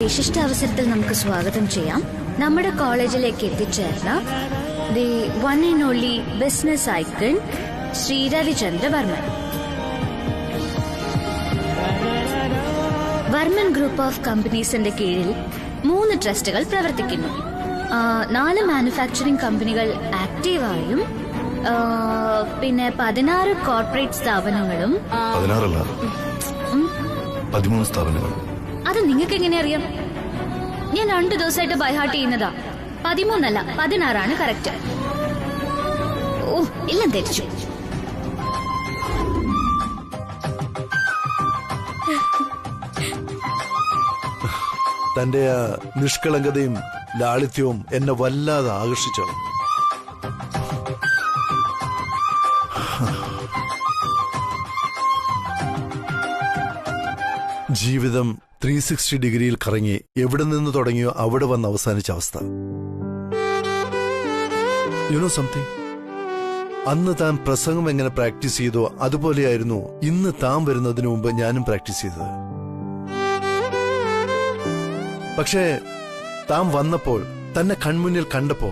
വിശിഷ്ട അവസരത്തിൽ നമുക്ക് സ്വാഗതം ചെയ്യാം നമ്മുടെ കോളേജിലേക്ക് എത്തിച്ചേർന്ന the one and only business icon Shri Ravichandra Varman. Varman group of കമ്പനീസിന്റെ കീഴിൽ 3 ട്രസ്റ്റുകൾ പ്രവർത്തിക്കുന്നു. 4 മാനുഫാക്ചറിംഗ് കമ്പനികൾ ആക്റ്റീവായും പിന്നെ 16 കോർപ്പറേറ്റ് സ്ഥാപനങ്ങളും 13 സ്ഥാപനങ്ങൾ. അത് നിങ്ങൾക്ക് എങ്ങനെ അറിയാം? ഞാൻ 2 ദിവസമായിട്ട് ബൈഹാർട്ട് ചെയ്യുന്നതാ. 13 അല്ല 16 കറക്റ്റ്. ഓ എല്ലാം തെറ്റിച്ചു. തന്റെ ആ നിഷ്കളങ്കതയും ലാളിത്യവും എന്നെ വല്ലാതെ ആകർഷിച്ചു. ജീവിതം 360 ഡിഗ്രിയിൽ കറങ്ങി എവിടെ നിന്ന് തുടങ്ങിയോ അവിടെ വന്ന് അവസാനിച്ച അവസ്ഥ. യുനോ സംതിങ്, അന്ന് താൻ പ്രസംഗം എങ്ങനെ പ്രാക്ടീസ് ചെയ്തോ അതുപോലെയായിരുന്നു ഇന്ന് താൻ വരുന്നതിന് മുമ്പ് ഞാനും പ്രാക്ടീസ് ചെയ്തത്. പക്ഷേ താൻ വന്നപ്പോൾ, തന്നെ കൺമുന്നിൽ കണ്ടപ്പോ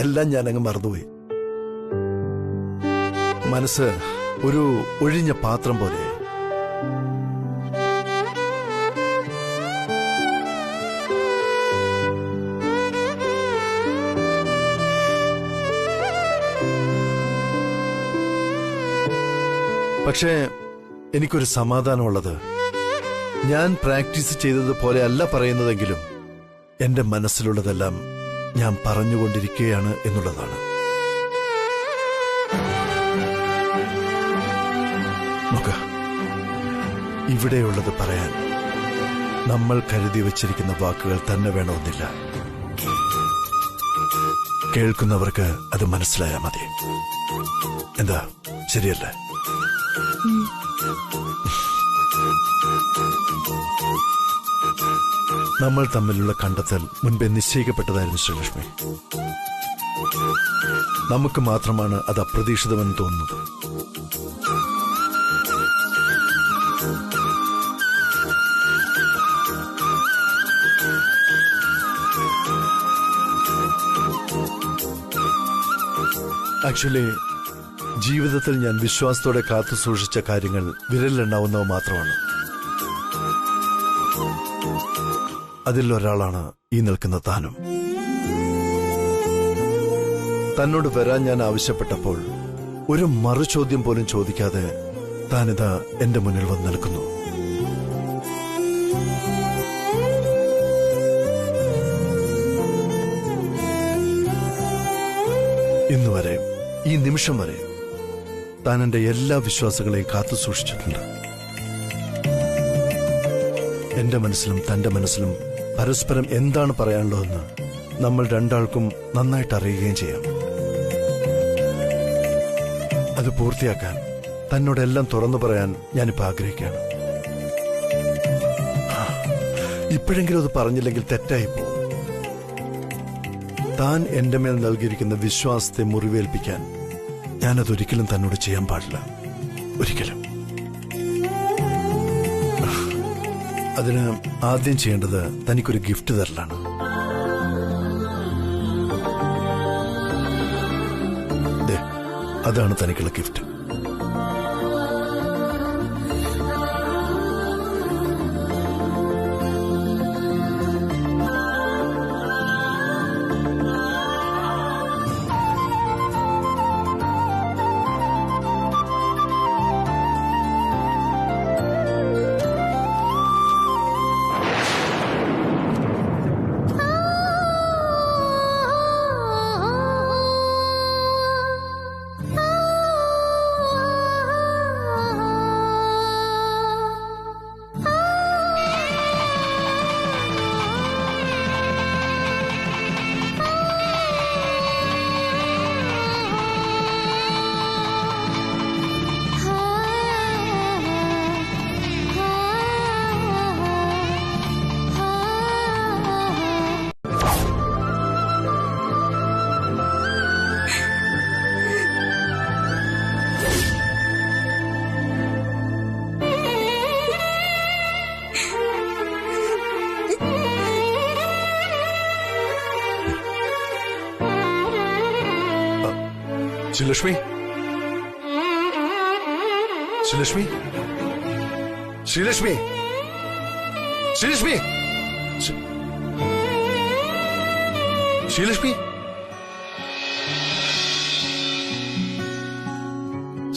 എല്ലാം ഞാനങ്ങ് മറന്നുപോയി. മനസ്സ് ഒരു ഒഴിഞ്ഞ പാത്രം പോലെ. പക്ഷേ എനിക്കൊരു സമാധാനമുള്ളത്, ഞാൻ പ്രാക്ടീസ് ചെയ്തതുപോലെ അല്ല പറയുന്നതെങ്കിലും എന്റെ മനസ്സിലുള്ളതെല്ലാം ഞാൻ പറഞ്ഞുകൊണ്ടിരിക്കുകയാണ് എന്നുള്ളതാണ്. നോക്ക, ഇവിടെയുള്ളത് പറയാൻ നമ്മൾ കരുതി വച്ചിരിക്കുന്ന വാക്കുകൾ തന്നെ വേണമെന്നില്ല. കേൾക്കുന്നവർക്ക് അത് മനസ്സിലായാൽ മതി. എന്താ, ശരിയല്ലേ? നമ്മൾ തമ്മിലുള്ള കണ്ടെത്തൽ മുൻപേ നിശ്ചയിക്കപ്പെട്ടതായിരുന്നു ശ്രീലക്ഷ്മി. നമുക്ക് മാത്രമാണ് അത് അപ്രതീക്ഷിതമെന്ന് തോന്നുന്നത്. ആക്ച്വലി ജീവിതത്തിൽ ഞാൻ വിശ്വാസത്തോടെ കാത്തു സൂക്ഷിച്ച കാര്യങ്ങൾ വിരലിലെണ്ണാവുന്നവ മാത്രമാണ്. അതിൽ ഒരാളാണ് ഈ നിൽക്കുന്ന താനും. തന്നോട് വരാൻ ഞാൻ ആവശ്യപ്പെട്ടപ്പോൾ ഒരു മറുചോദ്യം പോലും ചോദിക്കാതെ താനിതാ എന്റെ മുന്നിൽ വന്ന് നിൽക്കുന്നു. ഇന്നുവരെ, ഈ നിമിഷം വരെ താൻ എന്റെ എല്ലാ വിശ്വാസങ്ങളെയും കാത്തു സൂക്ഷിച്ചിട്ടുണ്ട്. എന്റെ മനസ്സിലും തന്റെ മനസ്സിലും പരസ്പരം എന്താണ് പറയാനുള്ളതെന്ന് നമ്മൾ രണ്ടാൾക്കും നന്നായിട്ട് അറിയുകയും ചെയ്യാം. അത് പൂർത്തിയാക്കാൻ തന്നോടെല്ലാം തുറന്നു പറയാൻ ഞാനിപ്പോ ആഗ്രഹിക്കുകയാണ്. ഇപ്പോഴെങ്കിലും അത് പറഞ്ഞില്ലെങ്കിൽ തെറ്റായിപ്പോ. താൻ എന്റെ മേൽ നൽകിയിരിക്കുന്ന വിശ്വാസത്തെ മുറിവേൽപ്പിക്കാൻ ഞാനതൊരിക്കലും തന്നോട് ചെയ്യാൻ പാടില്ല. ഒരിക്കലും. അതിന് ആദ്യം ചെയ്യേണ്ടത് തനിക്കൊരു ഗിഫ്റ്റ് തരലാണ്. അതാണ് തനിക്കുള്ള ഗിഫ്റ്റ്. ശ്രീലക്ഷ്മി, ശ്രീലക്ഷ്മി, ശ്രീലക്ഷ്മി, ശ്രീലക്ഷ്മി, ശ്രീലക്ഷ്മി,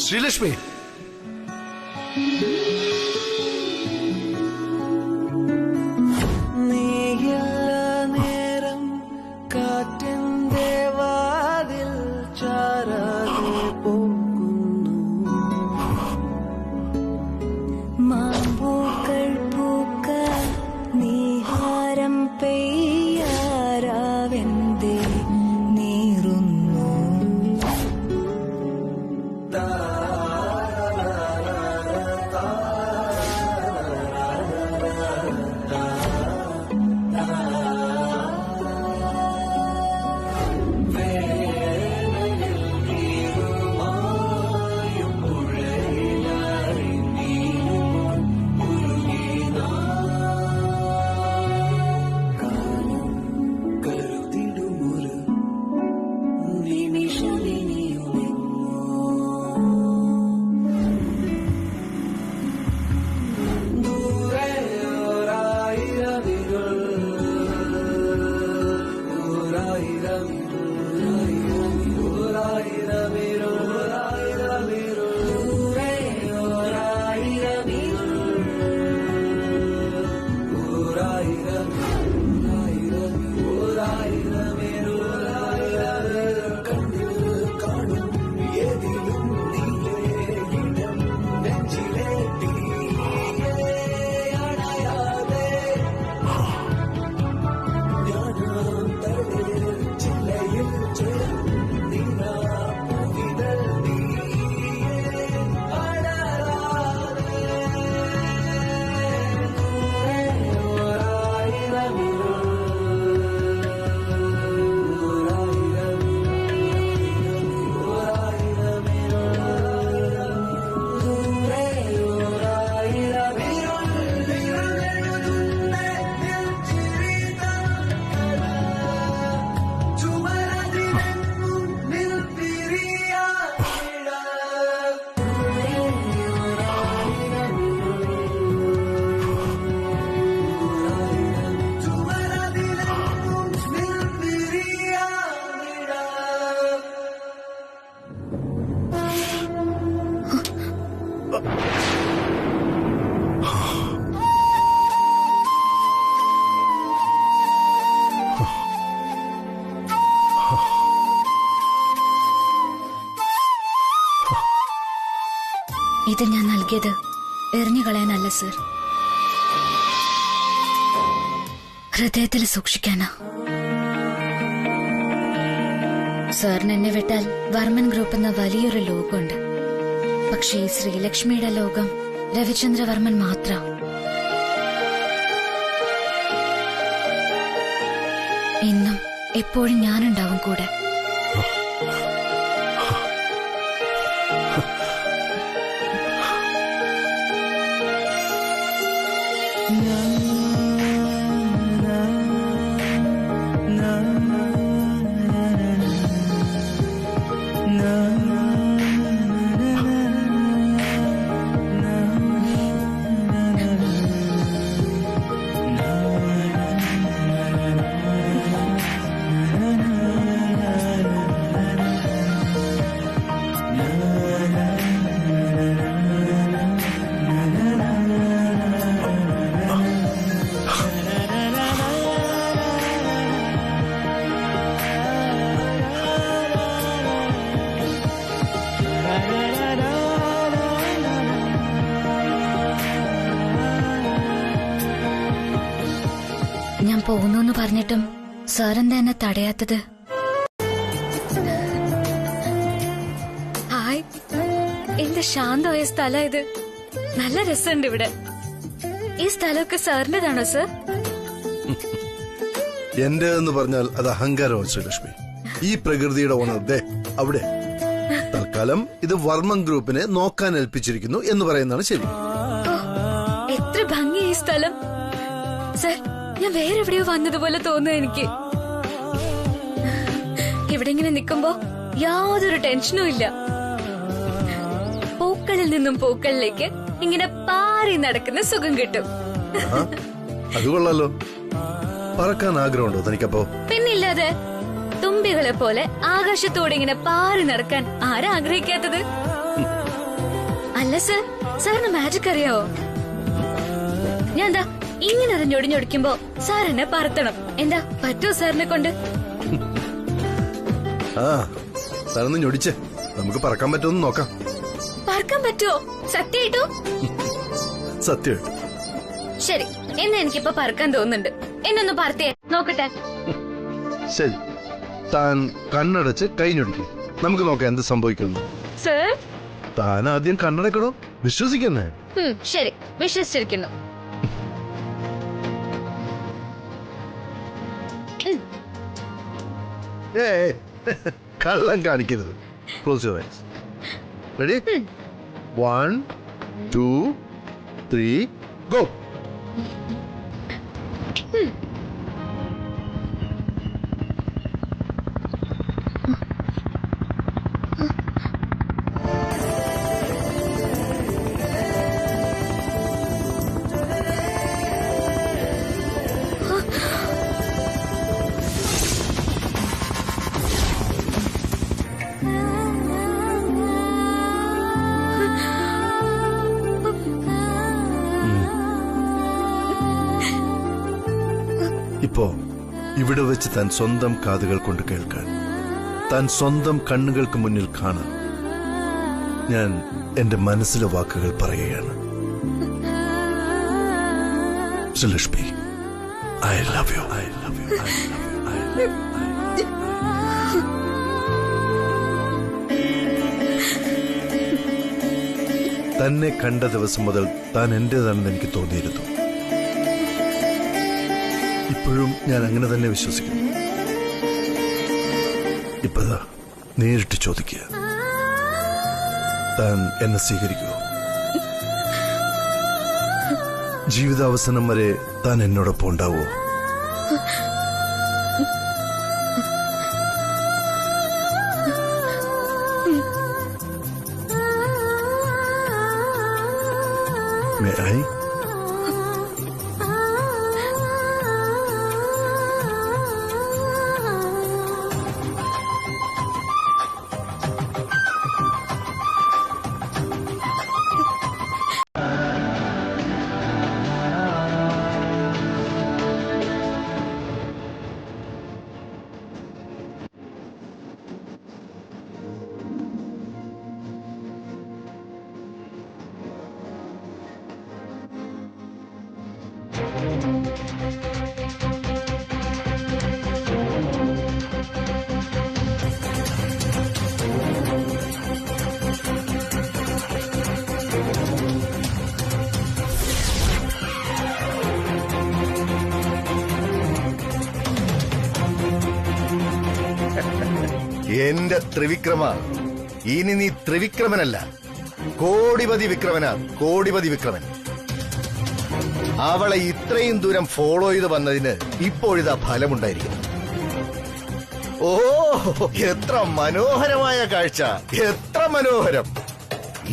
ശ്രീലക്ഷ്മി. നേരം കാറ്റിന്റെ വാതിൽ ചാരാതെ പോകുന്നു. മാമ്പൂക്കൾ പൂക്ക നീഹാരം പെയ്യാരാവെന്തേ നീറുന്നു. ഇത് ഞാൻ നൽകിയത് എറിഞ്ഞുകളയാനല്ല സർ, ഹൃദയത്തിൽ സൂക്ഷിക്കാനാ. സാറിന് എന്നെ വിട്ടാൽ വർമ്മൻ ഗ്രൂപ്പ് എന്ന വലിയൊരു ലോകമുണ്ട്. പക്ഷേ ഈ ശ്രീലക്ഷ്മിയുടെ ലോകം രവിചന്ദ്രവർമ്മൻ മാത്രം. ഇന്നും എപ്പോഴും ഞാനുണ്ടാവും കൂടെ. ഞാൻ പോകുന്നു പറഞ്ഞിട്ടും സാറെന്താ എന്നെ തടയാത്തത്? ഹായ്, എന്ത് ശാന്തമായ സ്ഥലം ഇത്. നല്ല രസമുണ്ട് ഇവിടെ. ഈ സ്ഥലമൊക്കെ സാറിന്റേതാണോ സർ? എന്റെ എന്ന് പറഞ്ഞാൽ അത് അഹങ്കാരമാണ് ശ്രീലക്ഷ്മി. ഈ പ്രകൃതിയുടെ ഓണർ ദേ അവിടെ. തൽക്കാലം ഇത് വർമ്മൻ ഗ്രൂപ്പിനെ നോക്കാൻ ഏൽപ്പിച്ചിരിക്കുന്നു എന്ന് പറയുന്നതാണ് ശരി. എത്ര ഭംഗി ഈ സ്ഥലം സർ. ഞാൻ വേറെ എവിടെയോ വന്നതുപോലെ തോന്നുന്നു എനിക്ക്. ഇവിടെ ഇങ്ങനെ നിൽക്കുമ്പോ യാതൊരു ടെൻഷനും ഇല്ല. പൂക്കളിൽ നിന്നും പൂക്കളിലേക്ക് ഇങ്ങനെ പാറി നടക്കുന്ന സുഖം കിട്ടും. അത് കൊള്ളാലോ. പറക്കാൻ ആഗ്രഹമുണ്ടോ തനിക്കപ്പോ? പിന്നില്ലാതെ. തുമ്പികളെ പോലെ ആകാശത്തോടെ ഇങ്ങനെ പാറി നടക്കാൻ ആരാ ആഗ്രഹിക്കാത്തത്? അല്ല സർ, സാറിന് മാജിക് അറിയാവോ? ഞാൻ എന്താ ഇങ്ങനെ ഒരു ഞൊടിഞ്ഞൊടിക്കുമ്പോ സാർ എന്നെ പറത്തണം. എന്താ പറ്റുമോ സാറിനെ കൊണ്ട്? ആ സാറൊന്ന് ഞൊടിച്ചേ, നമുക്ക് പറക്കാൻ പറ്റുമെന്ന് നോക്കാം. പറക്കാൻ പറ്റുമോ? സത്യമായിട്ടോ? സത്യമായിട്ടും. ശരി, എന്നെ എനിക്കിപ്പോ പറക്കാൻ തോന്നുന്നുണ്ട്. എന്നൊന്ന് പറത്തിയേ നോക്കട്ടെ. ശരി, താൻ കണ്ണടച്ച് കൈ ഞൊടിക്കും. നമുക്ക് നോക്കാം എന്ത് സംഭവിക്കുന്നു. സർ, താൻ ആദ്യം കണ്ണടക്കണോ? വിശ്വസിക്കുന്നേ. ശരി, വിശ്വസിച്ചിരിക്കുന്നു. കള്ളം കാണിക്കരുത്. Close your eyes. Ready? 1 2 3 go. ഇപ്പോ ഇവിടെ വെച്ച് താൻ സ്വന്തം കാതുകൾ കൊണ്ട് കേൾക്കാൻ, താൻ സ്വന്തം കണ്ണുകൾക്ക് മുന്നിൽ കാണാൻ ഞാൻ എന്റെ മനസ്സിലെ വാക്കുകൾ പറയുകയാണ്. Lakshmi, I love you, I love you, I love you, തന്നെ കണ്ട ദിവസം മുതൽ താൻ എന്റേതാണെന്ന് എനിക്ക് തോന്നിയിരുന്നു. ഇപ്പോഴും ഞാൻ അങ്ങനെ തന്നെ വിശ്വസിക്കുന്നു. ഇപ്പതാ നേരിട്ട് ചോദിക്കുക, താൻ എന്നെ സ്വീകരിക്കുമോ? ജീവിതാവസാനം വരെ താൻ എന്നോടൊപ്പം ഉണ്ടാവുമോ? May I? എന്റെ ത്രിവിക്രമ, ഇനി നീ ത്രിവിക്രമനല്ല, കോടിപതി വിക്രമനാ. കോടിപതി വിക്രമൻ. അവളെ ഇത്രയും ദൂരം ഫോളോ ചെയ്ത് വന്നതിന് ഇപ്പോഴിതാ ഫലമുണ്ടായിരിക്കുന്നു. ഓ, എത്ര മനോഹരമായ കാഴ്ച, എത്ര മനോഹരം.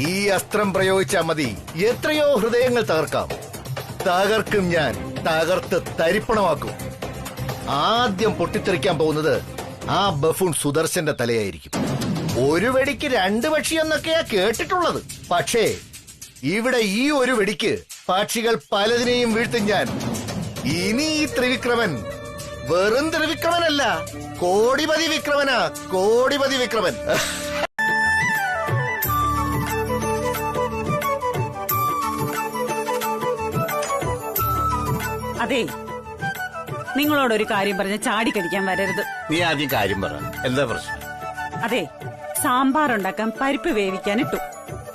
ഈ അസ്ത്രം പ്രയോഗിച്ചാൽ മതി എത്രയോ ഹൃദയങ്ങൾ തകർക്കാം. തകർക്കും ഞാൻ, തകർത്ത് തരിപ്പണമാക്കും. ആദ്യം പൊട്ടിത്തെറിക്കാൻ പോകുന്നത് ആ ബഫൂൺ സുദർശന്റെ തലയായിരിക്കും. ഒരു വെടിക്ക് 2 പക്ഷി എന്നൊക്കെയാ കേട്ടിട്ടുള്ളത്. പക്ഷേ ഇവിടെ ഈ ഒരു വെടിക്ക് പക്ഷികൾ പലതിനെയും വീഴ്ത്തും ഞാൻ. ഇനി ഈ ത്രിവിക്രമൻ വെറും ത്രിവിക്രമനല്ല, കോടിപതി വിക്രമനാ. കോടിപതി വിക്രമൻ. അതെ, നിങ്ങളോടൊരു കാര്യം പറഞ്ഞ് ചാടിക്കടിക്കാൻ വരരുത്. നീ ആദ്യം കാര്യം പറ, എന്താ പ്രശ്നം? അതെ, സാമ്പാർ ഉണ്ടാക്കാൻ പരിപ്പ് വേവിക്കാൻ ഇട്ടു,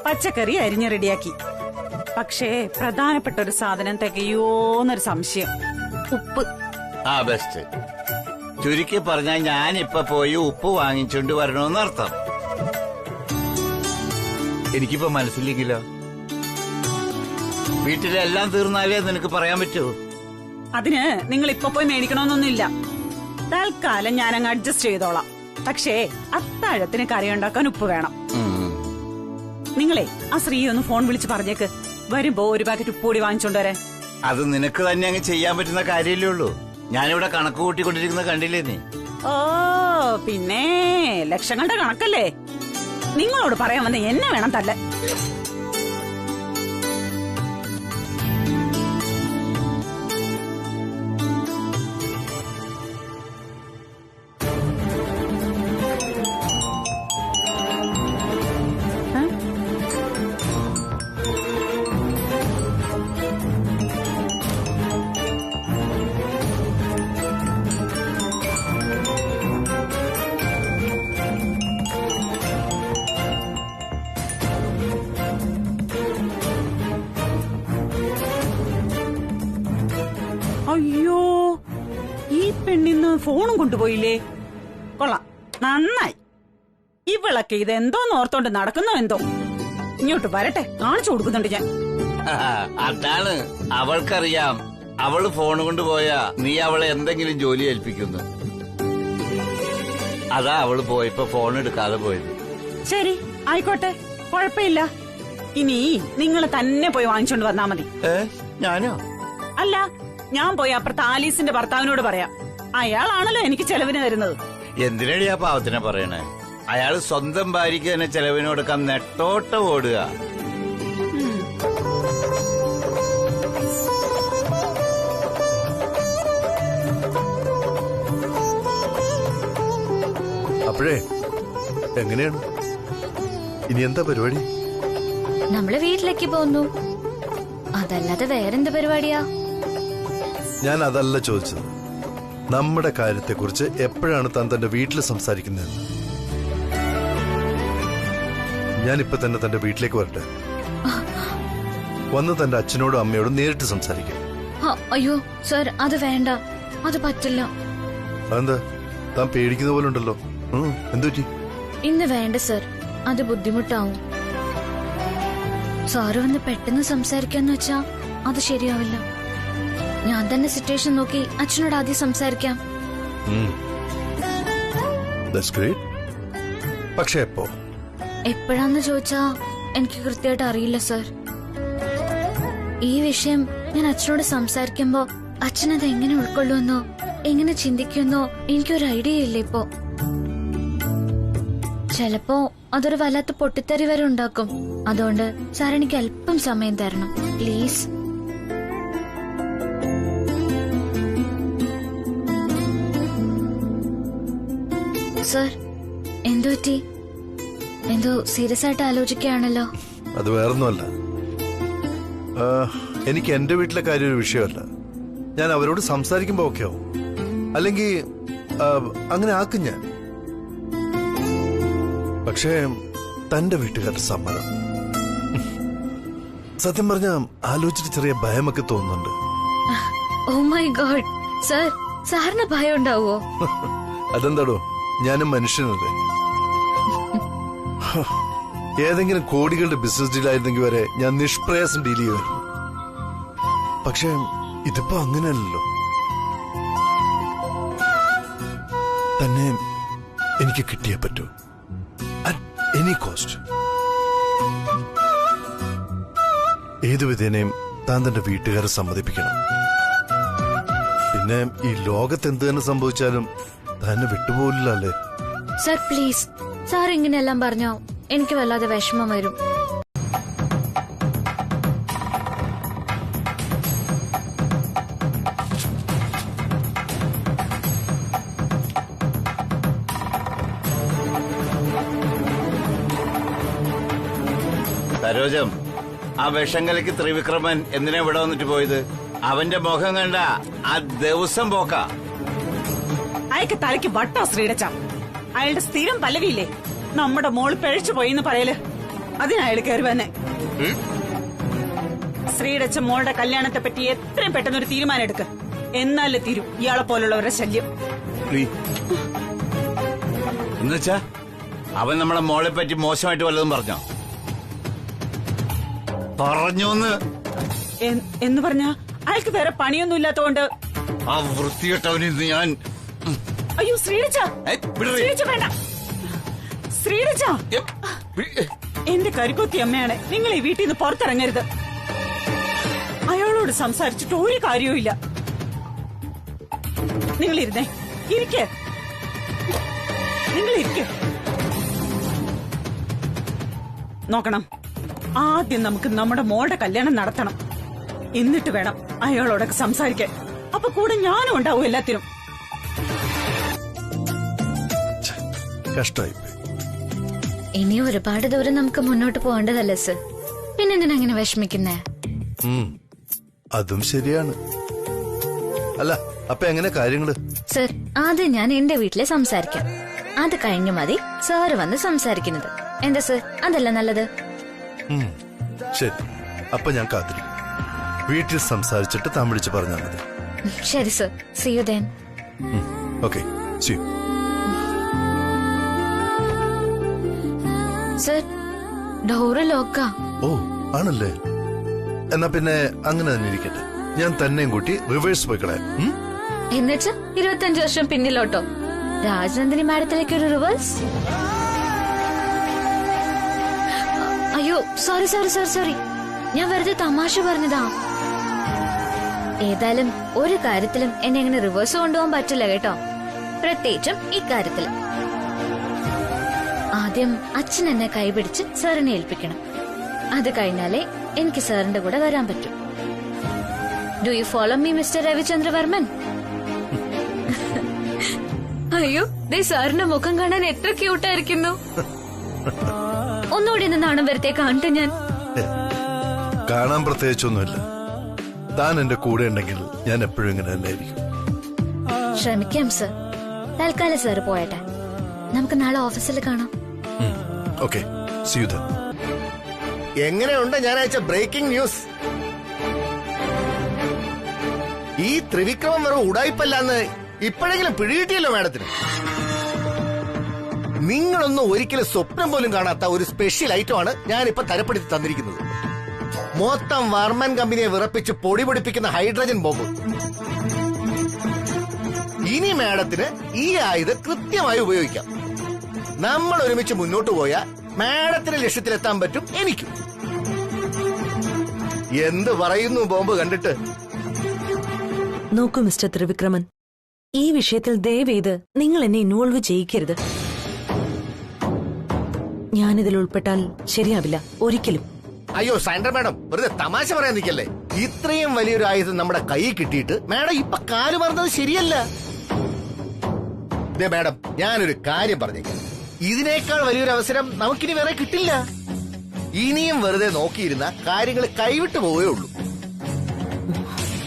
പച്ചക്കറി അരിഞ്ഞ് റെഡിയാക്കി. പക്ഷേ പ്രധാനപ്പെട്ട ഒരു സാധനം തികയോന്നൊരു സംശയം, ഉപ്പ്. ആ ബെസ്റ്റ്. ചുരുക്കി പറഞ്ഞാൽ ഞാനിപ്പൊ പോയി ഉപ്പ് വാങ്ങിച്ചോണ്ട് വരണമെന്ന് അർത്ഥം. എനിക്കിപ്പോ മനസ്സിലെങ്കിലോ? വീട്ടിലെല്ലാം തീർന്നാലേ നിനക്ക് പറയാൻ പറ്റൂ. അതിന് നിങ്ങൾ ഇപ്പൊ പോയി മേടിക്കണമെന്നൊന്നുമില്ല. തൽക്കാലം ഞാനങ്ങ് അഡ്ജസ്റ്റ് ചെയ്തോളാം. പക്ഷേ അത്താഴത്തിന് കറി ഉണ്ടാക്കാൻ ഉപ്പ് വേണം. ഉം. നിങ്ങളെ ആ ശ്രീ ഒന്ന് ഫോൺ വിളിച്ച് പറഞ്ഞേക്ക്, വരുമ്പോ ഒരു പാക്കറ്റ് ഉപ്പ് കൂടി വാങ്ങിച്ചോണ്ട് വരാൻ. അത് നിനക്ക് തന്നെ അങ്ങ് ചെയ്യാൻ പറ്റുന്ന കാര്യമല്ലേ ഉള്ളൂ. ഞാനിവിടെ കണക്ക് കൂട്ടിക്കൊണ്ടിരിക്കുന്നത് കണ്ടില്ലേ നീ? ഓ പിന്നെ ലക്ഷങ്ങളുടെ കണക്കല്ലേ. നിങ്ങളോട് പറയാൻ വന്ന എന്നെ വേണം തല്ല. അയ്യോ, ഈ പെണ്ണിന്ന് ഫോണും കൊണ്ടുപോയില്ലേ? കൊള്ളാം, നന്നായി. ഇവളൊക്കെ ഇത് എന്തോന്ന് ഓർത്തോണ്ട് നടക്കുന്നോ എന്തോ. ഇങ്ങോട്ട് വരട്ടെ, കാണിച്ചു കൊടുക്കുന്നുണ്ട് ഞാൻ. അതാണ്, അവൾക്കറിയാം അവള് ഫോൺ കൊണ്ടുപോയാ നീ അവളെ എന്തെങ്കിലും ജോലി ഏൽപ്പിക്കുന്നു. അതാ അവള് പോയപ്പോ ഫോൺ എടുക്കാതെ പോയത്. ശരി, ആയിക്കോട്ടെ, കുഴപ്പമില്ല. ഇനി നിങ്ങൾ തന്നെ പോയി വാങ്ങിച്ചോണ്ട് വന്നാ മതി. ഞാനോ? അല്ല, ഞാൻ പോയി അപ്പുറത്ത് ആലീസിന്റെ ഭർത്താവിനോട് പറയാം. അയാളാണല്ലോ എനിക്ക് ചെലവിന് തരുന്നത്. എന്തിനടി ആ പാവത്തിനെ പറയണേ? അയാള് സ്വന്തം ഭാര്യയ്ക്ക് തന്നെ ചെലവിന് കൊടുക്കാൻ നെട്ടോട്ടം ഓടുക. അപ്പോഴേ എങ്ങനെയാണ് ഇനി എന്താ പരിപാടി? നമ്മള് വീട്ടിലേക്ക് പോന്നു. അതല്ലാതെ വേറെന്ത് പരിപാടിയാ? ഞാൻ അതല്ല ചോദിച്ചത്. നമ്മുടെ കാര്യത്തെക്കുറിച്ച് എപ്പോഴാണ് താൻ തന്റെ വീട്ടിൽ സംസാരിക്കുന്നതെന്ന്. ഞാനിപ്പോ തന്നെ തന്റെ വീട്ടിലേക്ക് വരട്ടെ? വന്ന് തന്റെ അച്ഛനോടും അമ്മയോടും നേരിട്ട് സംസാരിക്കാം. അയ്യോ സർ, അത് വേണ്ട, അത് പറ്റില്ല. അതെന്താ താൻ പേടിക്കുന്ന പോലെ ഉണ്ടല്ലോ? എന്തുപറ്റി? ഇന്ന് വേണ്ട സർ, അത് ബുദ്ധിമുട്ടാവും. സാറ് വന്ന് പെട്ടെന്ന് സംസാരിക്കാന്ന് വെച്ചാ അത് ശരിയാവില്ല. ഞാൻ തന്നെ സിറ്റുവേഷൻ നോക്കി അച്ഛനോട് ആദ്യം സംസാരിക്കാം. പക്ഷെ എപ്പോ? എപ്പോഴാന്ന് ചോദിച്ചാ എനിക്ക് കൃത്യമായിട്ട് അറിയില്ല സർ. ഈ വിഷയം ഞാൻ അച്ഛനോട് സംസാരിക്കുമ്പോ അച്ഛനത് എങ്ങനെ ഉൾക്കൊള്ളുമെന്നോ എങ്ങനെ ചിന്തിക്കുമെന്നോ എനിക്കൊരു ഐഡിയ ഇല്ല ഇപ്പോ. ചിലപ്പോ അതൊരു വല്ലാത്ത പൊട്ടിത്തെറി വരെ ഉണ്ടാക്കും. അതുകൊണ്ട് സാർ എനിക്ക് അല്പം സമയം തരണം പ്ലീസ്. സർ, എന്തോ പറ്റി? എന്തോ സീരിയസ് ആയിട്ട് ആലോചിക്കുകയാണല്ലോ. അത് വേറൊന്നുമല്ല. എനിക്ക് എന്റെ വീട്ടിലെ കാര്യം ഒരു വിഷയമല്ല. ഞാൻ അവരോട് സംസാരിക്കുമ്പോ ഓക്കെ ആവും. അല്ലെങ്കിൽ അങ്ങനെ ആക്കും ഞാൻ. പക്ഷേ തന്റെ വീട്ടുകാരുടെ സമ്മതം. സത്യം പറഞ്ഞ ആലോചിച്ചിട്ട് ചെറിയ ഭയമൊക്കെ തോന്നുന്നുണ്ട്. ഓ മൈ ഗോഡ് സർ, സാറിന് ഭയം ഉണ്ടാവോ? അതെന്താടോ, ഞാനും മനുഷ്യനല്ലേ. ഏതെങ്കിലും കോടികളുടെ ബിസിനസ് ഡീലായിരുന്നെങ്കിൽ വരെ ഞാൻ നിഷ്പ്രയാസം ഡീൽ ചെയ്യുമായിരുന്നു. പക്ഷെ ഇതിപ്പോ അങ്ങനെയല്ലല്ലോ. തന്നെ എനിക്ക് കിട്ടിയേ പറ്റൂ, അറ്റ് എനി കോസ്റ്റ്. ഏതു വിധേനയും താൻ തന്റെ വീട്ടുകാരെ സമ്മതിപ്പിക്കണം. പിന്നെ ഈ ലോകത്ത് എന്ത് തന്നെ സംഭവിച്ചാലും തന്നെ വിട്ടുപോകില്ല അല്ലേ? സർ പ്ലീസ്, സാർ ഇങ്ങനെയെല്ലാം പറഞ്ഞോ എനിക്ക് വല്ലാതെ വിഷമം വരും. സരോജം, ആ വിഷങ്കലയ്ക്ക് ത്രിവിക്രമൻ എന്തിനാ ഇവിടെ വന്നിട്ട് പോയത്? അവന്റെ മുഖം കണ്ട ആ ദിവസം പോക്ക. അയക്ക് തലയ്ക്ക് വട്ടോ ശ്രീടച്ച. അയാളുടെ സ്ഥിരം പല്ലവിയില്ലേ, നമ്മുടെ മോള് പിഴച്ചു പോയിന്ന് പറയല്. അതിനയാൾ കയറി വന്നെ. ശ്രീടച്ച മോളുടെ കല്യാണത്തെ പറ്റി എത്രയും പെട്ടെന്നൊരു തീരുമാനം എടുക്ക്. എന്നാലേ തീരും ഇയാളെ പോലുള്ളവരുടെ ശല്യം. എന്നുവെച്ചാ അവൻ നമ്മളെ മോളെ പറ്റി മോശമായിട്ട് വല്ലതും പറഞ്ഞോ? പറഞ്ഞോന്ന് എന്ന് പറഞ്ഞ അയാൾക്ക് വേറെ പണിയൊന്നും ഇല്ലാത്തോണ്ട്. ആ വൃത്തികെട്ടവനിന്ന് ഞാൻ അയ്യോ ശ്രീരജ, ഏയ്, വിടറി. ശ്രീരജ വേണ്ട. ശ്രീരജ, എന്റെ കരിക്കൊത്തി അമ്മയാണ്. നിങ്ങൾ ഈ വീട്ടിൽ നിന്ന് പുറത്തിറങ്ങരുത്. അയാളോട് സംസാരിച്ചിട്ട് ഒരു കാര്യവുമില്ല. നിങ്ങൾ ഇരുന്നേ, ഇരിക്ക്. നിങ്ങൾ ഇരിക്ക്. നോക്കണം, ആദ്യം നമുക്ക് നമ്മുടെ മോളുടെ കല്യാണം നടത്തണം. എന്നിട്ട് വേണം അയാളോടൊക്കെ സംസാരിക്കാൻ. അപ്പൊ കൂടെ ഞാനും ഉണ്ടാവും എല്ലാത്തിനും. കഷ്ടായി ഇനി ഒരുപാട് ദൂരം നമുക്ക് മുന്നോട്ട് പോകേണ്ടതല്ലേ സർ? പിന്നെന്തിനാ അങ്ങനെ വിഷമിക്കുന്നേ? അതും ശരിയാണ്. അല്ല, അപ്പൊ എങ്ങനെ കാര്യങ്ങള്? സർ, ആദ്യം ഞാൻ എന്റെ വീട്ടിലെ സംസാരിക്കാം. അത് കഴിഞ്ഞു മതി സാറ് വന്ന് സംസാരിക്കുന്നത്. എന്താ സർ, അതല്ല നല്ലത്? ശരി, അപ്പൊ ഞാൻ കാത്തിരിക്കും. വീട്ടിൽ സംസാരിച്ചിട്ട് താൻ വിളിച്ച് പറഞ്ഞാൽ മതി. ശരി sir, see you then. Okay, see you. Sir, door ലോക്കാ. ഓ, ആണല്ലേ? എന്നാ പിന്നെ അങ്ങനെ തന്നെ ഇരിക്കട്ടെ. ഞാൻ തന്നെയും കൂട്ടി റിവേഴ്സ് പോയി കളയാം. എന്നുവെച്ച് 25 വർഷം പിന്നിലോട്ടോ? രാജനന്ദിനി മാഡത്തിലേക്ക് ഒരു റിവേഴ്സ്? അയ്യോ, സോറി സോറി സോറി സോറി, ഞാൻ വെറുതെ തമാശ പറഞ്ഞതാ. ഏതായാലും ഒരു കാര്യത്തിലും എന്നെ ഇങ്ങനെ റിവേഴ്സ് കൊണ്ടുപോകാൻ പറ്റില്ല കേട്ടോ, പ്രത്യേകിച്ചും ഇക്കാര്യത്തിൽ. ആദ്യം അച്ഛൻ എന്നെ കൈപിടിച്ച് സാറിനെ ഏൽപ്പിക്കണം. അത് കഴിഞ്ഞാലേ എനിക്ക് സാറിന്റെ കൂടെ വരാൻ പറ്റൂ. Do you follow me mister Ravichandravarman? അയ്യോ, ദേ സാറിന്റെ മുഖം കാണാൻ എത്ര ക്യൂട്ടായിരിക്കുന്നു. ഒന്നുകൂടി ഒന്ന് നാണം വരത്തെ കാണട്ടെ ഞാൻ. കാണാൻ പ്രത്യേകിച്ചൊന്നുമില്ല. താൻ എന്റെ കൂടെ ഉണ്ടെങ്കിൽ ഞാൻ എപ്പോഴും ഇങ്ങനെ തന്നെ ആയിരിക്കും. ശ്രമിക്കാം സർ. തൽക്കാലം സാർ പോയട്ടെ, നമുക്ക് നാളെ ഓഫീസിൽ കാണാം. Okay, see you then. എങ്ങനെയുണ്ട് ഞാൻ അയച്ച ബ്രേക്കിംഗ് ന്യൂസ്? ഈ ത്രിവിക്രമം വെറും ഉടായിപ്പല്ലാന്ന് ഇപ്പോഴെങ്കിലും പിടികിട്ടിയല്ലോ മാഡത്തിന്. നിങ്ങളൊന്നും ഒരിക്കലും സ്വപ്നം പോലും കാണാത്ത ഒരു സ്പെഷ്യൽ ഐറ്റമാണ് ഞാനിപ്പോ തരപ്പെടുത്തി തന്നിരിക്കുന്നത്. മൊത്തം വർമ്മൻ കമ്പനിയെ വിറപ്പിച്ച് പൊടി പൊടിപ്പിക്കുന്ന ഹൈഡ്രജൻ ബോംബ്. ഇനി മാഡത്തിന് ഈ ആയുധം കൃത്യമായി ഉപയോഗിക്കാം. നമ്മൾ ഒരുമിച്ച് മുന്നോട്ട് പോയാൽ മാഡത്തിന് ലക്ഷ്യത്തിലെത്താൻ പറ്റും, എനിക്കും. എന്ത് പറയുന്നു ബോംബ് കണ്ടിട്ട്? നോക്കൂ മിസ്റ്റർ ത്രിവിക്രമൻ, ഈ വിഷയത്തിൽ ദയവേത് നിങ്ങൾ എന്നെ ഇൻവോൾവ് ചെയ്യിക്കരുത്. ഞാനിതിൽ ഉൾപ്പെട്ടാൽ ശരിയാവില്ല ഒരിക്കലും. അയ്യോ സാൻഡ്ര മാഡം, വെറുതെ തമാശ പറയാൻ നിൽക്കല്ലേ. ഇത്രയും വലിയൊരു ആയുധം നമ്മുടെ കൈ കിട്ടിയിട്ട് മാഡം ഇപ്പൊ കാല് മറന്നത് ശരിയല്ല. മാഡം, ഞാനൊരു കാര്യം പറഞ്ഞേക്കാം. ഇതിനേക്കാൾ വലിയൊരു അവസരം നമുക്കിനി വേറെ കിട്ടില്ല. ഇനിയും വെറുതെ നോക്കിയിരുന്ന കാര്യങ്ങൾ കൈവിട്ടു പോവേ ഉള്ളൂ.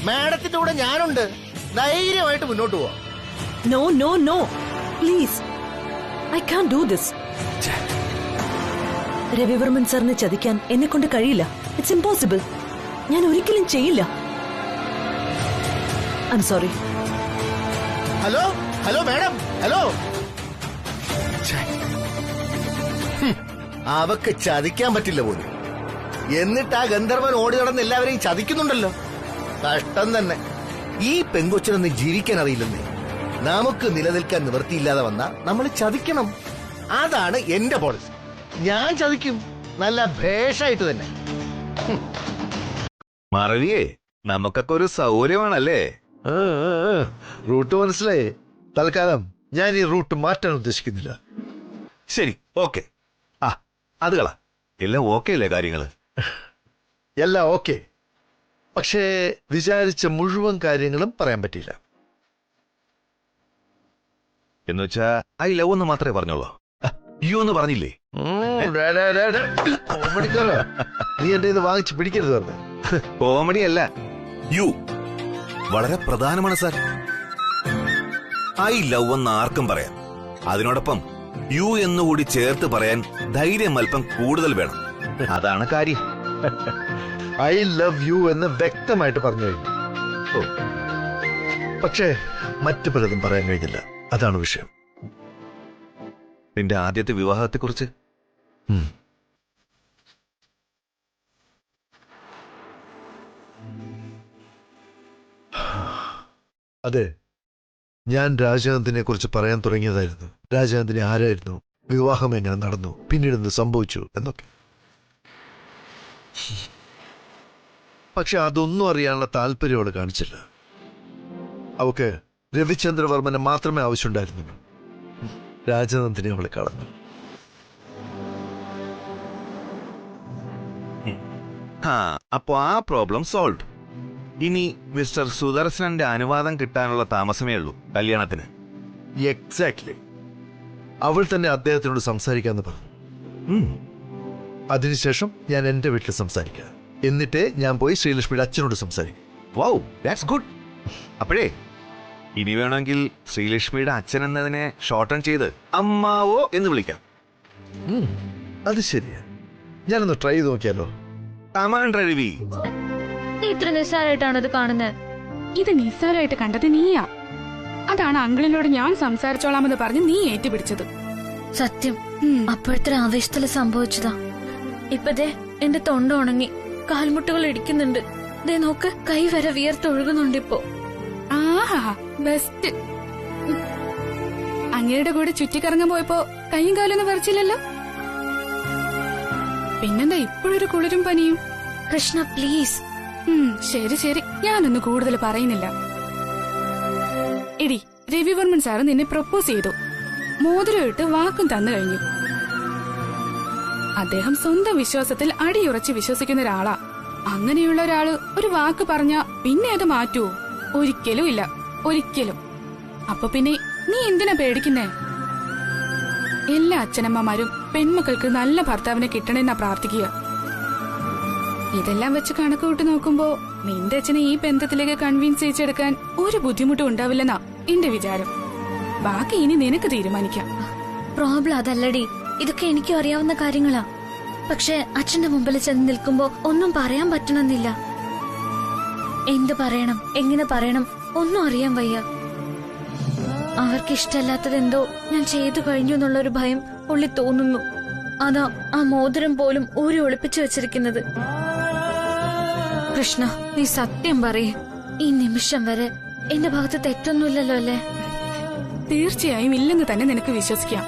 മാഡത്തിന്റെ കൂടെ ഞാനുണ്ട്. ധൈര്യമായിട്ട് മുന്നോട്ട് പോവാം. No no no, please, I can do this. Ravivarman സാറിനെ ചതിക്കാൻ എന്നെ കൊണ്ട് കഴിയില്ല. It's impossible. ഞാൻ ഒരിക്കലും ചെയ്യില്ല. I am sorry. Hello hello madam, hello. അവക്ക് ചതിക്കാൻ പറ്റില്ല പോലും. എന്നിട്ട് ആ ഗന്ധർവൻ ഓടി നടന്ന് എല്ലാവരെയും ചതിക്കുന്നുണ്ടല്ലോ. കഷ്ടം തന്നെ. ഈ പെങ്കൊച്ചിനൊന്നും ജീവിക്കാൻ അറിയില്ലെന്നേ. നമുക്ക് നിലനിൽക്കാൻ നിവൃത്തിയില്ലാതെ വന്നാ നമ്മൾ ചതിക്കണം. അതാണ് എന്റെ പോളിസി. ഞാൻ ചതിക്കും, നല്ല ഭേഷായിട്ട് തന്നെ. മറവിയേ, നമുക്കൊക്കെ ഒരു സൗകര്യമാണല്ലേ. റൂട്ട് മനസ്സിലായി. തൽക്കാലം ഞാൻ ഈ റൂട്ട് മാറ്റാൻ ഉദ്ദേശിക്കുന്നില്ല. ശരി, ഓക്കെ. ആ, അത് കള. എല്ലാം ഓക്കെ അല്ലേ കാര്യങ്ങള്? എല്ലാം ഓക്കെ, പക്ഷേ വിചാരിച്ച മുഴുവൻ കാര്യങ്ങളും പറയാൻ പറ്റിയില്ല. എന്നുവെച്ചാ ഐ ലവ് എന്ന് മാത്രമേ പറഞ്ഞോളൂ. യു എന്ന് പറഞ്ഞില്ലേ? നീ എന്റെ ഇത് വാങ്ങിച്ച് പിടിക്കരുത് പറഞ്ഞു. കോമഡി അല്ല, യു വളരെ പ്രധാനമാണ് സാർ. ഐ ലവ് എന്ന് ആർക്കും പറയാം. അതിനോടൊപ്പം യു എന്നുകൂടി ചേർത്ത് പറയാൻ ധൈര്യം അല്പം കൂടുതൽ വേണം. അതാണ് കാര്യം. ഐ ലവ് യു എന്ന് വ്യക്തമായിട്ട് പറഞ്ഞു കഴിഞ്ഞു. പക്ഷേ മറ്റു പലതും പറയാൻ കഴിഞ്ഞില്ല. അതാണ് വിഷയം. നിന്റെ ആദ്യത്തെ വിവാഹത്തെക്കുറിച്ച്? അതെ, ഞാൻ രാജാനന്ദിനെ കുറിച്ച് പറയാൻ തുടങ്ങിയതായിരുന്നു. രാജാനന്ദിനെ ആരായിരുന്നു, വിവാഹം എങ്ങനെ നടന്നു, പിന്നീട് എന്ത് സംഭവിച്ചു എന്നൊക്കെ. പക്ഷെ അതൊന്നും അറിയാനുള്ള താല്പര്യം അവൾ കാണിച്ചില്ല. അവക്ക് രവിചന്ദ്രവർമ്മനെ മാത്രമേ ആവശ്യമുണ്ടായിരുന്നുള്ളൂ. രാജനന്ദിനെ അവളെ കളഞ്ഞു. അപ്പോ ആ പ്രോബ്ലം സോൾവ്. ഇനി മിസ്റ്റർ സുദർശനന്റെ അനുവാദം കിട്ടാനുള്ള താമസമേ ഉള്ളൂ കല്യാണത്തിന്. എക്സാക്ട്ലി. അവൾ തന്നെ അദ്ദേഹത്തിനോട് സംസാരിക്കാന്ന് പറഞ്ഞു. അതിനുശേഷം ഞാൻ എന്റെ വീട്ടിൽ സംസാരിക്കാം. എന്നിട്ടേ ഞാൻ പോയി ശ്രീലക്ഷ്മിയുടെ അച്ഛനോട് സംസാരിക്കും. Wow, that's good. അപ്പോഴേ ഇനി വേണമെങ്കിൽ ശ്രീലക്ഷ്മിയുടെ അച്ഛൻ എന്നതിനെ ഷോർട്ടൺ ചെയ്ത് അമ്മാവോ എന്ന് വിളിക്കാം. അത് ശരിയാ. ഞാനൊന്ന് ട്രൈ ചെയ്ത് നോക്കിയാലോ? കമാൻ രവി. നീ ഇത്ര നിസ്സാരമായിട്ടാണ് ഇത് കാണുന്നത്? ഇത് നിസ്സാരമായിട്ട് കണ്ടത് നീയാ. അതാണ് അങ്കിളിനോട് ഞാൻ സംസാരിച്ചോളാമെന്ന് പറഞ്ഞ് നീ ഏറ്റുപിടിച്ചത്. സത്യം, അപ്പോഴത്തെ ആവേശത്തില് സംഭവിച്ചതാ. ഇപ്പതേ എന്റെ തൊണ്ട ഉണങ്ങി, കാൽമുട്ടുകൾ ഇടിക്കുന്നുണ്ട്. ദേ നോക്ക്, കൈ വരെ വിയർത്തൊഴുകുന്നുണ്ട് ഇപ്പോ. ആഹാ, ബെസ്റ്റ്. അങ്ങയുടെ കൂടെ ചുറ്റിക്കറങ്ങാൻ പോയപ്പോ കൈയും കാലൊന്നും വരച്ചില്ലല്ലോ. പിന്നെന്താ ഇപ്പോഴൊരു കുളിരും പനിയും? കൃഷ്ണ പ്ലീസ്. ശരി ശരി, ഞാനൊന്നും കൂടുതൽ പറയുന്നില്ല. എടി, രവിവർമ്മൻ സാറ് നിന്നെ പ്രപ്പോസ് ചെയ്തു. മോതിരമിട്ട് വാക്കും തന്നു കഴിഞ്ഞു. അദ്ദേഹം സ്വന്തം വിശ്വാസത്തിൽ അടിയുറച്ച് വിശ്വസിക്കുന്ന ഒരാളാ. അങ്ങനെയുള്ള ഒരാള് ഒരു വാക്ക് പറഞ്ഞാ പിന്നെ അത് മാറ്റുവോ? ഒരിക്കലും ഇല്ല, ഒരിക്കലും. അപ്പൊ പിന്നെ നീ എന്തിനാ പേടിക്കുന്നേ? എല്ലാ അച്ഛനമ്മമാരും പെൺമക്കൾക്ക് നല്ല ഭർത്താവിനെ കിട്ടണമെന്നാ പ്രാർത്ഥിക്കുക. ഇതെല്ലാം വെച്ച് കണക്ക് കൂട്ടി നോക്കുമ്പോ നിന്റെ അച്ഛനെ ഈ ബന്ധത്തിലേക്ക് കൺവിൻസ് ചെയ്തെടുക്കാൻ ഒരു ബുദ്ധിമുട്ടും ഉണ്ടാവില്ലെന്നാ എന്റെ വിചാരം. ബാക്കി ഇനി നിനക്ക് തീരുമാനിക്കാം. പ്രോബ്ലം അതല്ലടി, ഇതൊക്കെ എനിക്കും അറിയാവുന്ന കാര്യങ്ങളാ. പക്ഷെ അച്ഛന്റെ മുമ്പിൽ ചെന്ന് നിൽക്കുമ്പോ ഒന്നും പറയാൻ പറ്റണമെന്നില്ല. എന്ത് പറയണം, എങ്ങനെ പറയണം ഒന്നും അറിയാൻ വയ്യ. അവർക്ക് ഇഷ്ടമല്ലാത്തതെന്തോ ഞാൻ ചെയ്തു കഴിഞ്ഞു എന്നുള്ളൊരു ഭയം ഉള്ളിൽ തോന്നുന്നു. അതാ ആ മോതിരം പോലും ഊരി ഒളിപ്പിച്ചു വെച്ചിരിക്കുന്നത്. കൃഷ്ണ, നീ സത്യം പറയേ. ഈ നിമിഷം വരെ എന്റെ ഭാഗത്ത് തെറ്റൊന്നുമില്ലല്ലോ അല്ലേ? തീർച്ചയായും ഇല്ലെന്ന് തന്നെ നിനക്ക് വിശ്വസിക്കാം.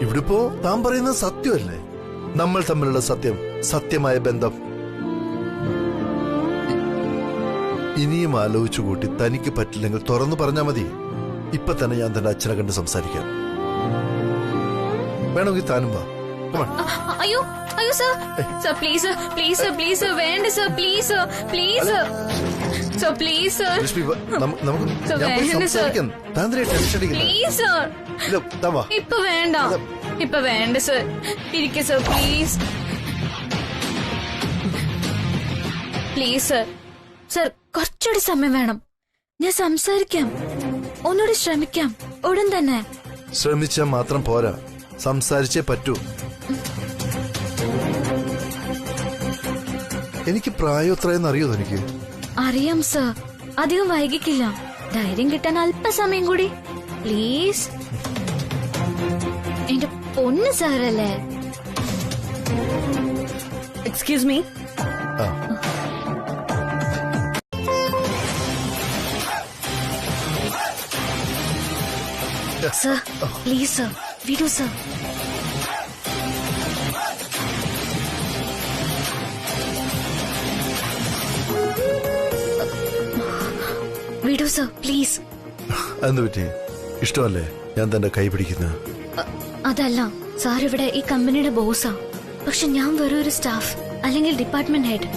ഇവിടിപ്പോ താൻ പറയുന്നത് സത്യമല്ലേ? നമ്മൾ തമ്മിലുള്ള സത്യം, സത്യമായ ബന്ധം. ഇനിയും ആലോചിച്ചു കൂട്ടി തനിക്ക് പറ്റില്ലെങ്കിൽ തുറന്നു പറഞ്ഞാൽ മതി. ഇപ്പൊ തന്നെ ഞാൻ തന്റെ അച്ഛനെ കണ്ട് സംസാരിക്കാം. വേണമെങ്കിൽ താനും വാ. അയ്യോ അയ്യോ sir, sir please please please, വേണ്ട sir, please please sir, please sir, നമുക്ക് സംസാരിക്കാം. താൻ ടെൻഷൻ അടിക്കുന്നു. പ്ലീസ് സർ, ഇപ്പൊ വേണ്ട, ഇപ്പൊ വേണ്ട സർ, ഇരിക്ക sir, please please sir. Sir കുറച്ചുകൂടി സമയം വേണം. ഞാൻ സംസാരിക്കാം, ഒന്നുകൂടി ശ്രമിക്കാം. ഉടൻ തന്നെ. ശ്രമിച്ചാൽ മാത്രം പോരാ, സംസാരിച്ചേ പറ്റൂ. എനിക്ക് പ്രായം എത്രയെന്ന് അറിയോ തനിക്ക്? അറിയാം സർ, അധികം വൈകിക്കില്ല. ധൈര്യം കിട്ടാൻ അല്പസമയം കൂടി പ്ലീസ്. എന്റെ പൊന്ന് സാറല്ലേ. Excuse me. Sir please sir, വിടൂ സർ. വിടൂ സർ പ്ലീസ്. എന്ത് പറ്റി? ഇഷ്ടമല്ലേ ഞാൻ തന്റെ കൈ പിടിക്കുന്നത്? അതല്ല സാർ, ഇവിടെ ഈ കമ്പനിയുടെ ബോസാ. പക്ഷെ ഞാൻ വെറും ഒരു സ്റ്റാഫ്, അല്ലെങ്കിൽ ഡിപ്പാർട്ട്മെന്റ് ഹെഡ്.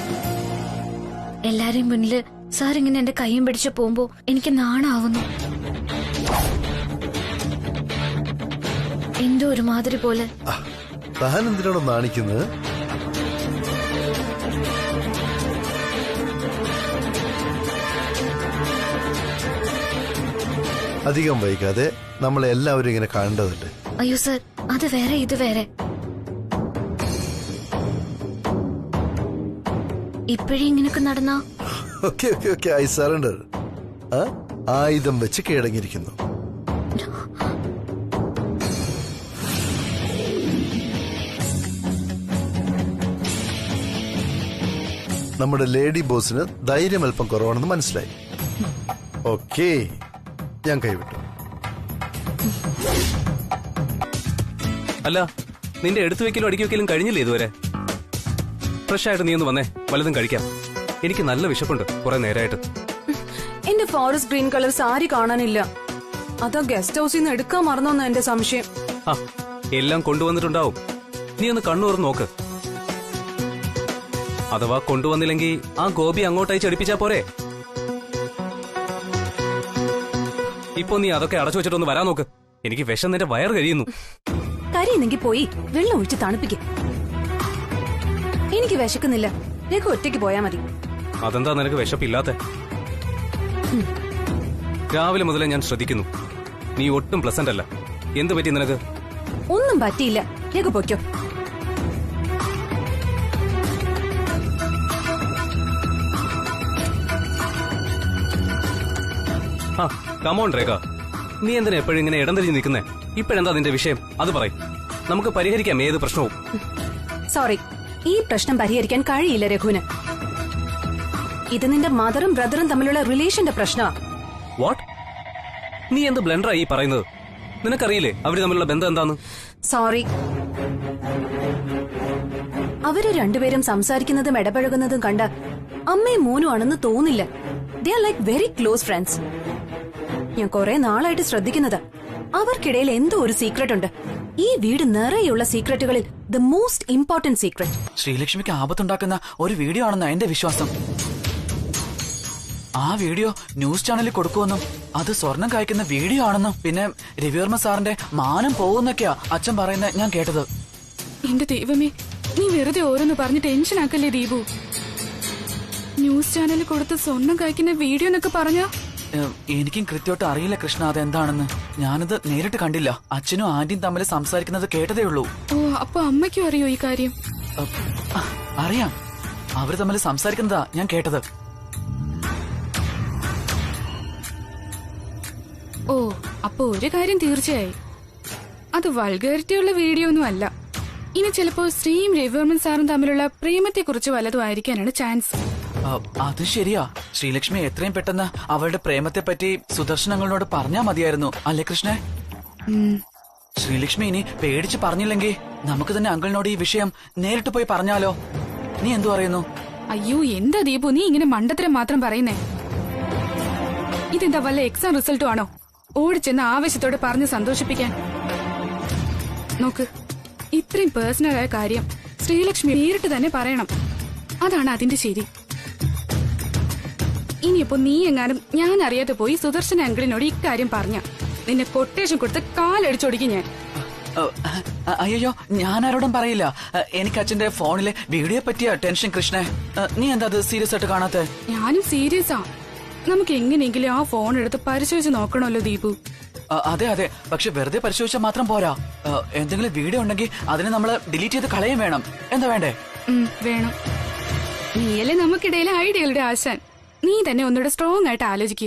എല്ലാരെയും മുന്നില് സാർ ഇങ്ങനെ എന്റെ കൈയും പിടിച്ച് പോകുമ്പോ എനിക്ക് നാണാവുന്നു. എന്തോ ഒരുമാതിരി പോലെ. താൻ എന്തിനാണോ നാണിക്കുന്നത്? അധികം വൈകാതെ നമ്മളെ എല്ലാവരും ഇങ്ങനെ കാണേണ്ടതല്ലേ? അയ്യോ സർ, അത് വേറെ ഇത് വേറെ. ഇപ്പോഴും ഇങ്ങനൊക്കെ നടന്നാ? Okay okay okay, I surrender. ആയുധം വെച്ച് കീഴടങ്ങിയിരിക്കുന്നു. നമ്മുടെ ലേഡി ബോസിന് ധൈര്യം അല്പം കുറവാണെന്ന് മനസ്സിലായി. ഓക്കെ, ഞാൻ കൈവിട്ടു. അല്ല, നിന്റെ എടുത്തു വെക്കലും അടുക്കി വെക്കലും കഴിഞ്ഞില്ലേ ഇതുവരെ? ഫ്രഷ് ആയിട്ട് നീ ഒന്ന് വന്നേ, വല്ലതും കഴിക്കാം. എനിക്ക് നല്ല വിശപ്പുണ്ട് കുറെ നേരമായിട്ട്. എന്റെ ഫോറസ്റ്റ് ഗ്രീൻ കളർ സാരി കാണാനില്ല. അതോ ഗസ്റ്റ് ഹൗസിൽ നിന്ന് എടുക്കാൻ മറന്നോന്ന് എന്റെ സംശയം. ആ, എല്ലാം കൊണ്ടുവന്നിട്ടുണ്ടാവും. നീ ഒന്ന് കണ്ണു തുറന്ന് നോക്ക്. അഥവാ കൊണ്ടുവന്നില്ലെങ്കിൽ ആ ഗോപി അങ്ങോട്ടായി ചടിപ്പിച്ചാ പോരെ? ഇപ്പൊ നീ അതൊക്കെ അടച്ചു വെച്ചിട്ടൊന്ന് വരാൻ നോക്ക്. എനിക്ക് വിഷം നിന്റെ വയർ കഴിയുന്നു. കരിയുന്നെങ്കിൽ പോയി വെള്ളം ഒഴിച്ച് തണുപ്പിക്കും. എനിക്ക് വിശക്കുന്നില്ല. രഘു ഒറ്റയ്ക്ക് പോയാ മതി. അതെന്താ നിനക്ക് വിശപ്പില്ലാത്ത? രാവിലെ മുതലേ ഞാൻ ശ്രദ്ധിക്കുന്നു. നീ ഒട്ടും പ്ലസന്റ് അല്ല. എന്ത് പറ്റി നിനക്ക്? ഒന്നും പറ്റിയില്ല. രഘു പൊയ്ക്കോ. ആ, കമോൺ രേഖ, നീ എന്തിനാ എപ്പോഴും ഇങ്ങനെ ഇടം തിരിഞ്ഞ് നിൽക്കുന്നേ? ഇപ്പോഴെന്താ നിന്റെ വിഷയം? അത് പറയും. നമുക്ക് പരിഹരിക്കാം ഏത് പ്രശ്നവും. സോറി, ഈ പ്രശ്നം പരിഹരിക്കാൻ കഴിയില്ല രഘുവിന്. ഇത് നിന്റെ മദറും ബ്രദറും തമ്മിലുള്ള റിലേഷന്റെ പ്രശ്നമാ. വാട്ട്? നീ എന്ത് ബ്ലണ്ടറായി പറയുന്നത്? നിനക്കറിയില്ലേ അവര് തമ്മിലുള്ള ബന്ധം എന്താന്ന്? സോറി, അവര് രണ്ടുപേരും സംസാരിക്കുന്നതും ഇടപഴകുന്നതും കണ്ട അമ്മയും മോനും ആണെന്ന് തോന്നില്ല. They are like very close friends. ഞാൻ കുറെ നാളായിട്ട് ശ്രദ്ധിക്കുന്നത് അവർക്കിടയിൽ എന്തോ ഒരു സീക്രട്ട് ഉണ്ട്. ഈ വീട് നിറയെയുള്ള സീക്രട്ടുകളിൽ ദ മോസ്റ്റ് ഇമ്പോർട്ടന്റ് സീക്രട്ട് ശ്രീലക്ഷ്മിക്ക് ആപത്തുണ്ടാക്കുന്ന ഒരു വീഡിയോ ആണെന്നാ എന്റെ വിശ്വാസം. ആ വീഡിയോ ന്യൂസ് ചാനലിൽ കൊടുക്കുമെന്നും അത് സ്വർണം കായ്ക്കുന്ന വീഡിയോ ആണെന്നും പിന്നെ രവിവർമ്മ സാറിന്റെ മാനം പോകുന്നൊക്കെയാ അച്ഛൻ പറയുന്നത് ഞാൻ കേട്ടത്. എന്റെ ദൈവമേ, നീ വെറുതെ ഓരോന്ന് പറഞ്ഞ് ടെൻഷൻ ആക്കല്ലേ ദീപു. ന്യൂസ് ചാനലിൽ കൊടുത്ത് സ്വർണം കായ്ക്കുന്ന വീഡിയോ എന്നൊക്കെ പറഞ്ഞാ? എനിക്കും കൃത്യമായിട്ട് അറിയില്ല കൃഷ്ണ അതെന്താണെന്ന്. ഞാനത് നേരിട്ട് കണ്ടില്ല. അച്ഛനും ആന്റിയും തമ്മിൽ സംസാരിക്കുന്നത് കേട്ടതേ ഉള്ളൂ. ഓ, അപ്പൊ അമ്മയ്ക്കും അറിയോ ഈ കാര്യം? അറിയാം, അവര് തമ്മിൽ സംസാരിക്കുന്നതാ ഞാൻ കേട്ടത്. ഓ, അപ്പൊ ഒരു കാര്യം തീർച്ചയായി, അത് വൾഗാരിറ്റി ഉള്ള വീഡിയോ ഒന്നും അല്ല. ഇനി ചിലപ്പോ ശ്രീയും രവിവർമ്മൻ സാറും തമ്മിലുള്ള പ്രേമത്തെ കുറിച്ച് വല്ലതും ആയിരിക്കാനാണ് ചാൻസ്. അത് ശരിയാ. ശ്രീലക്ഷ്മി എത്രയും പെട്ടെന്ന് അവളുടെ പ്രേമത്തെ പറ്റി സുദർശനങ്ങളോട് പറഞ്ഞാ മതിയായിരുന്നു, അല്ലേ കൃഷ്ണേ? ശ്രീലക്ഷ്മി ഇനി പേടിച്ച് പറഞ്ഞില്ലെങ്കിൽ നമുക്ക് തന്നെ അങ്കിളിനോട് ഈ വിഷയം നേരിട്ട് പോയി പറഞ്ഞാലോ? നീ എന്തു പറയുന്നു? അയ്യോ, എന്താ ദീപു നീ ഇങ്ങനെ മണ്ടത്തരം മാത്രം പറയുന്നേ? ഇതെന്താ വല്ല എക്സാം റിസൾട്ടും ആണോ ഓടിച്ചെന്ന് ആവേശത്തോടെ പറഞ്ഞ് സന്തോഷിപ്പിക്കാൻ? നോക്ക്, ഇത്രയും പേഴ്സണലായ കാര്യം ശ്രീലക്ഷ്മി നേരിട്ട് തന്നെ പറയണം. അതാണ് അതിന്റെ ശരി. ഇനിയിപ്പോ നീ എങ്ങാനും ഞാൻ അറിയാതെ പോയി സുദർശന അങ്കിളിനോട് ഇക്കാര്യം പറഞ്ഞ നിന്നെ കൊട്ടേഷൻ കൊടുത്ത് കാലടിച്ചോടിക്കും ഞാൻ. അയ്യോ, ഞാൻ ആരോടും പറയില്ല. എനിക്ക് അച്ഛന്റെ ഫോണിലെ വീഡിയോ പറ്റിയ ടെൻഷൻ കൃഷ്ണേ. നീ എന്താ അത് സീരിയസ് ആയിട്ട് കാണാത്തെ? ഞാനും സീരിയസാ. നമുക്ക് എങ്ങനെയെങ്കിലും ആ ഫോൺ എടുത്ത് പരിശോധിച്ച് നോക്കണമല്ലോ ദീപു. അതെ അതെ, പക്ഷെ വെറുതെ പരിശോധിച്ചാൽ മാത്രം പോരാ. എന്തെങ്കിലും വീഡിയോ ഉണ്ടെങ്കിൽ അതിനെ നമ്മൾ ഡിലീറ്റ് ചെയ്ത് കളയും വേണം. എന്താ വേണ്ടേ? വേണം. നീയല്ലേ നമുക്കിടയിലെ ഐഡിയകളുടെ ആശാൻ. നീ തന്നെ ഒന്നുകൂടെ സ്ട്രോങ് ആയിട്ട് ആലോചിക്ക്.